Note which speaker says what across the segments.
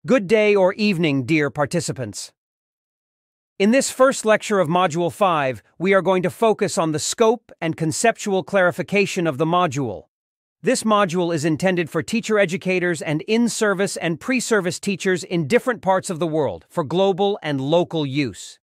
Speaker 1: Good day or evening, dear participants. In this first lecture of Module 5, we are going to focus on the scope and conceptual clarification of the module. This module is intended for teacher educators and in-service and pre-service teachers in different parts of the world for global and local use.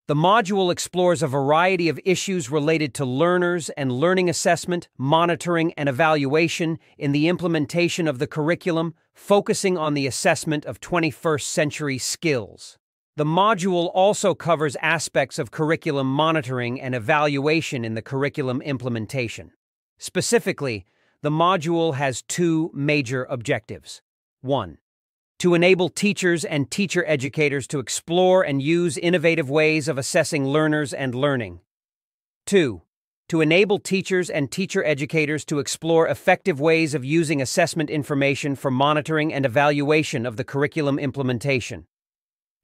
Speaker 1: The module explores a variety of issues related to learners and learning assessment, monitoring, and evaluation in the implementation of the curriculum, focusing on the assessment of 21st century skills. The module also covers aspects of curriculum monitoring and evaluation in the curriculum implementation. Specifically, the module has two major objectives. 1. To enable teachers and teacher educators to explore and use innovative ways of assessing learners and learning. 2. To enable teachers and teacher educators to explore effective ways of using assessment information for monitoring and evaluation of the curriculum implementation.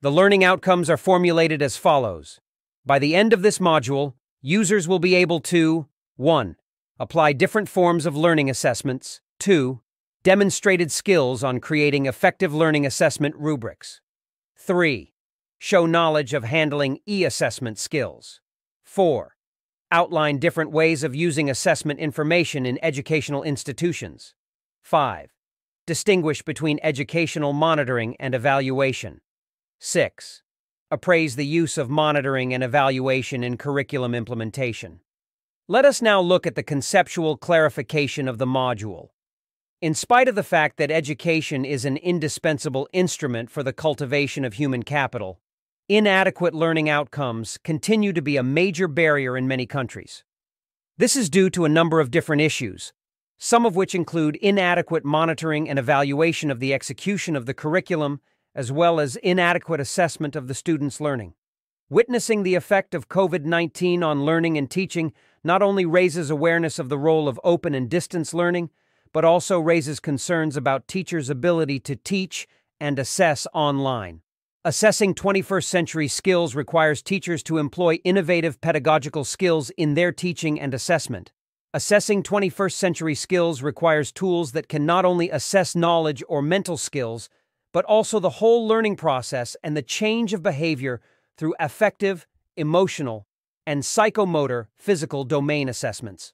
Speaker 1: The learning outcomes are formulated as follows. By the end of this module, users will be able to 1. Apply different forms of learning assessments. 2. Demonstrated skills on creating effective learning assessment rubrics. 3. Show knowledge of handling e-assessment skills. 4. Outline different ways of using assessment information in educational institutions. 5. Distinguish between educational monitoring and evaluation. 6. Appraise the use of monitoring and evaluation in curriculum implementation. Let us now look at the conceptual clarification of the module. In spite of the fact that education is an indispensable instrument for the cultivation of human capital, inadequate learning outcomes continue to be a major barrier in many countries. This is due to a number of different issues, some of which include inadequate monitoring and evaluation of the execution of the curriculum, as well as inadequate assessment of the students' learning. Witnessing the effect of COVID-19 on learning and teaching not only raises awareness of the role of open and distance learning, but also raises concerns about teachers' ability to teach and assess online. Assessing 21st century skills requires teachers to employ innovative pedagogical skills in their teaching and assessment. Assessing 21st century skills requires tools that can not only assess knowledge or mental skills, but also the whole learning process and the change of behavior through affective, emotional, and psychomotor physical domain assessments.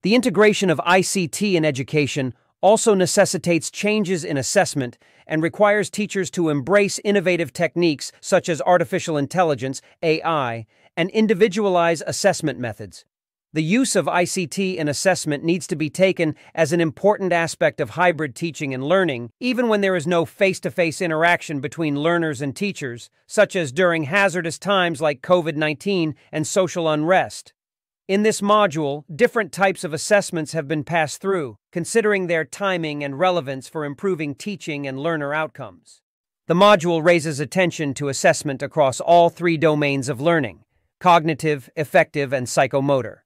Speaker 1: The integration of ICT in education also necessitates changes in assessment and requires teachers to embrace innovative techniques such as artificial intelligence, AI, and individualize assessment methods. The use of ICT in assessment needs to be taken as an important aspect of hybrid teaching and learning, even when there is no face-to-face interaction between learners and teachers, such as during hazardous times like COVID-19 and social unrest. In this module, different types of assessments have been passed through, considering their timing and relevance for improving teaching and learner outcomes. The module raises attention to assessment across all three domains of learning: cognitive, affective, and psychomotor.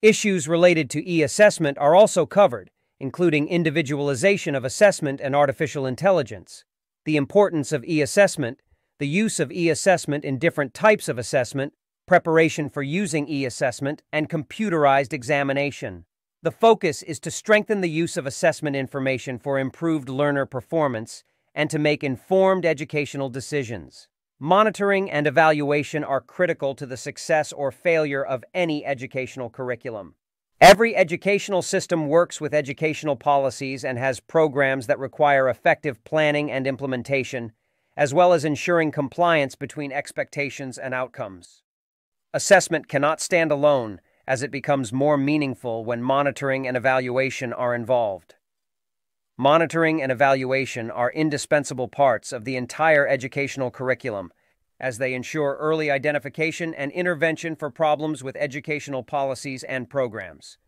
Speaker 1: Issues related to e-assessment are also covered, including individualization of assessment and artificial intelligence, the importance of e-assessment, the use of e-assessment in different types of assessment, preparation for using e-assessment, and computerized examination. The focus is to strengthen the use of assessment information for improved learner performance and to make informed educational decisions. Monitoring and evaluation are critical to the success or failure of any educational curriculum. Every educational system works with educational policies and has programs that require effective planning and implementation, as well as ensuring compliance between expectations and outcomes. Assessment cannot stand alone, as it becomes more meaningful when monitoring and evaluation are involved. Monitoring and evaluation are indispensable parts of the entire educational curriculum, as they ensure early identification and intervention for problems with educational policies and programs.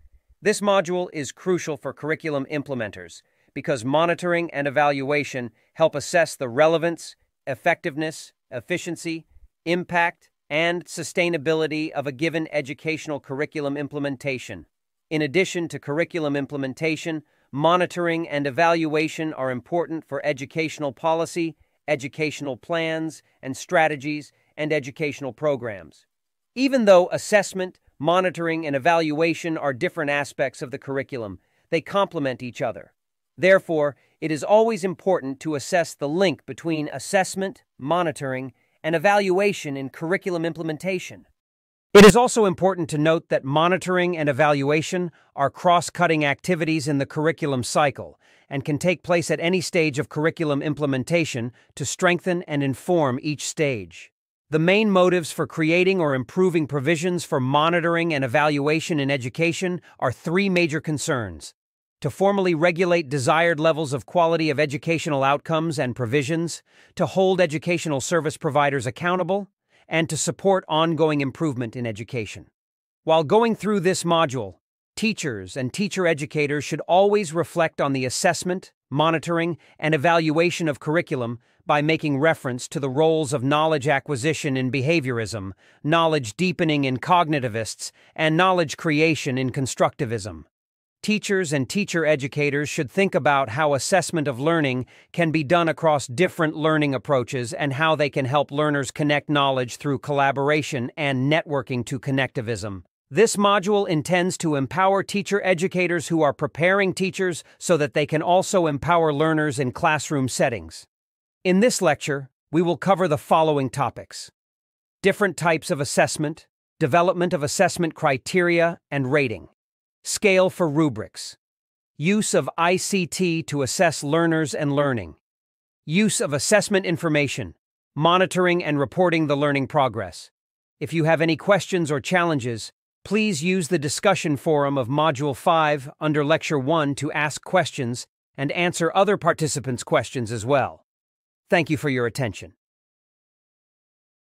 Speaker 1: This module is crucial for curriculum implementers because monitoring and evaluation help assess the relevance, effectiveness, efficiency, impact, and sustainability of a given educational curriculum implementation. In addition to curriculum implementation, monitoring and evaluation are important for educational policy, educational plans and strategies, and educational programs. Even though assessment, monitoring, and evaluation are different aspects of the curriculum, they complement each other. Therefore, it is always important to assess the link between assessment, monitoring, and evaluation in curriculum implementation. It is also important to note that monitoring and evaluation are cross-cutting activities in the curriculum cycle and can take place at any stage of curriculum implementation to strengthen and inform each stage. The main motives for creating or improving provisions for monitoring and evaluation in education are three major concerns: to formally regulate desired levels of quality of educational outcomes and provisions, to hold educational service providers accountable, and to support ongoing improvement in education. While going through this module, teachers and teacher educators should always reflect on the assessment, monitoring, and evaluation of curriculum by making reference to the roles of knowledge acquisition in behaviorism, knowledge deepening in cognitivists, and knowledge creation in constructivism. Teachers and teacher educators should think about how assessment of learning can be done across different learning approaches and how they can help learners connect knowledge through collaboration and networking to connectivism. This module intends to empower teacher educators who are preparing teachers so that they can also empower learners in classroom settings. In this lecture, we will cover the following topics: different types of assessment, development of assessment criteria and rating, scale for rubrics, use of ICT to assess learners and learning, use of assessment information, monitoring and reporting the learning progress. If you have any questions or challenges, please use the discussion forum of Module 5 under Lecture 1 to ask questions and answer other participants' questions as well. Thank you for your attention.